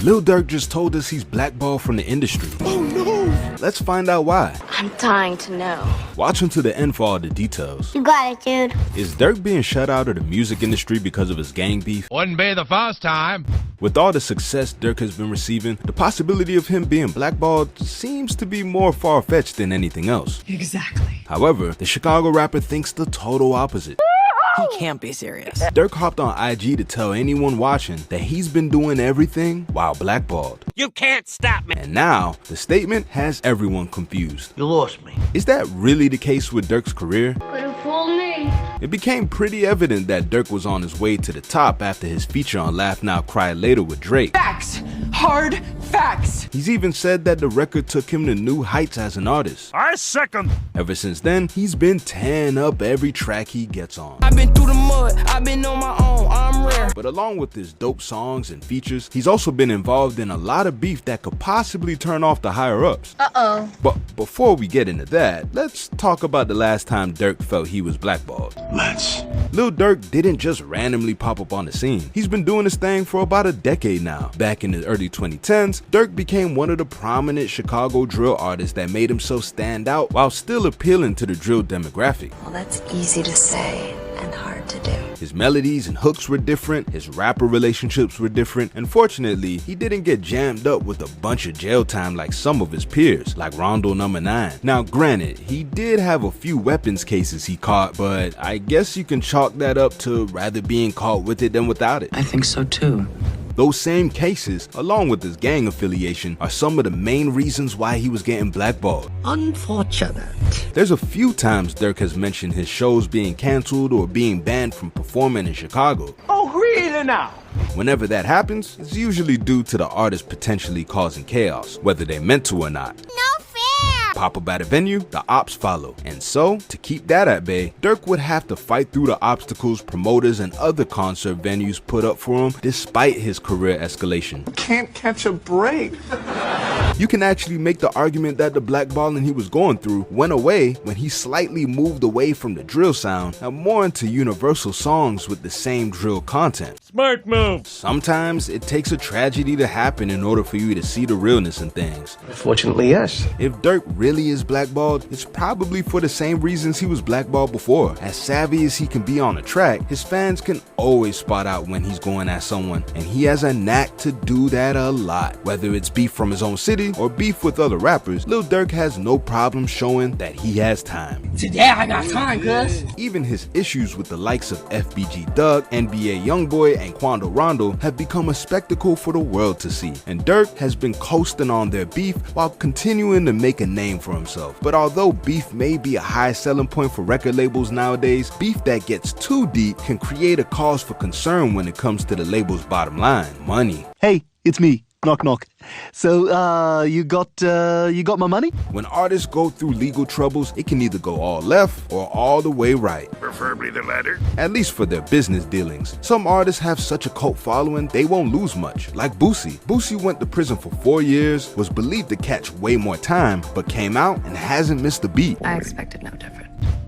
Lil Durk just told us he's blackballed from the industry. Oh no! Let's find out why. I'm dying to know. Watch until the end for all the details. You got it, dude. Is Durk being shut out of the music industry because of his gang beef? Wouldn't be the first time. With all the success Durk has been receiving, the possibility of him being blackballed seems to be more far-fetched than anything else. Exactly. However, the Chicago rapper thinks the total opposite. He can't be serious. Durk hopped on IG to tell anyone watching that he's been doing everything while blackballed. You can't stop me. And now, the statement has everyone confused. You lost me. Is that really the case with Durk's career? Couldn't fool me. It became pretty evident that Durk was on his way to the top after his feature on Laugh Now Cry Later with Drake. Facts. Hard facts. He's even said that the record took him to new heights as an artist. I second. Ever since then, he's been tearing up every track he gets on. I've been through the mud. I've been on my own. I'm rare. But along with his dope songs and features, he's also been involved in a lot of beef that could possibly turn off the higher-ups. Uh-oh. But before we get into that, let's talk about the last time Durk felt he was blackballed. Let's. Lil Durk didn't just randomly pop up on the scene. He's been doing this thing for about a decade now. Back in the early 2010s, Durk became one of the prominent Chicago drill artists that made himself stand out while still appealing to the drill demographic. Well, that's easy to say and hard to do. His melodies and hooks were different, his rapper relationships were different, and fortunately, he didn't get jammed up with a bunch of jail time like some of his peers, like Rondo Number 9. Now granted, he did have a few weapons cases he caught, but I guess you can chalk that up to rather being caught with it than without it. I think so too. Those same cases, along with his gang affiliation, are some of the main reasons why he was getting blackballed. Unfortunate. There's a few times Durk has mentioned his shows being cancelled or being banned from performing in Chicago. Oh, really now? Whenever that happens, it's usually due to the artist potentially causing chaos, whether they meant to or not. No fair. Pop up at a venue, the ops follow. And so, to keep that at bay, Durk would have to fight through the obstacles promoters and other concert venues put up for him despite his career escalation. Can't catch a break. You can actually make the argument that the blackballing he was going through went away when he slightly moved away from the drill sound and more into universal songs with the same drill content. Smart move. Sometimes it takes a tragedy to happen in order for you to see the realness in things. Fortunately, yes. If Durk really is blackballed, it's probably for the same reasons he was blackballed before. As savvy as he can be on a track, his fans can always spot out when he's going at someone, and he has a knack to do that a lot. Whether it's beef from his own city or beef with other rappers, Lil Durk has no problem showing that he has time. Today I got time, cuz. Even his issues with the likes of FBG Durk, NBA Youngboy, and Quando Rondo have become a spectacle for the world to see, and Durk has been coasting on their beef while continuing to make a name for himself. But although beef may be a high selling point for record labels nowadays, beef that gets too deep can create a cause for concern when it comes to the label's bottom line, money. Hey, it's me. Knock knock. So, you got my money? When artists go through legal troubles, it can either go all left or all the way right. Preferably the latter. At least for their business dealings. Some artists have such a cult following, they won't lose much. Like Boosie. Boosie went to prison for 4 years, was believed to catch way more time, but came out and hasn't missed a beat. I expected no different.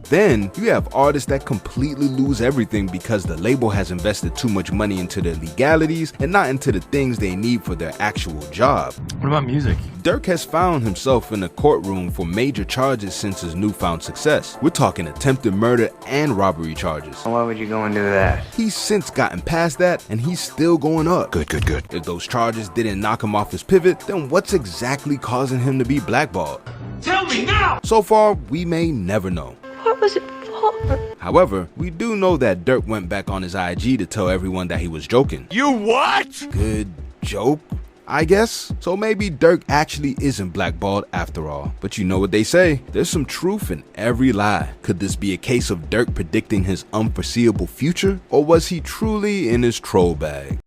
Then, you have artists that completely lose everything because the label has invested too much money into their legalities and not into the things they need for their actual job. What about music? Durk has found himself in a courtroom for major charges since his newfound success. We're talking attempted murder and robbery charges. Why would you go and do that? He's since gotten past that and he's still going up. Good. If those charges didn't knock him off his pivot, then what's exactly causing him to be blackballed? Tell me now! So far, we may never know. What was it for? However, we do know that Durk went back on his IG to tell everyone that he was joking. You what? Good joke, I guess? So maybe Durk actually isn't blackballed after all. But you know what they say, there's some truth in every lie. Could this be a case of Durk predicting his unforeseeable future? Or was he truly in his troll bag?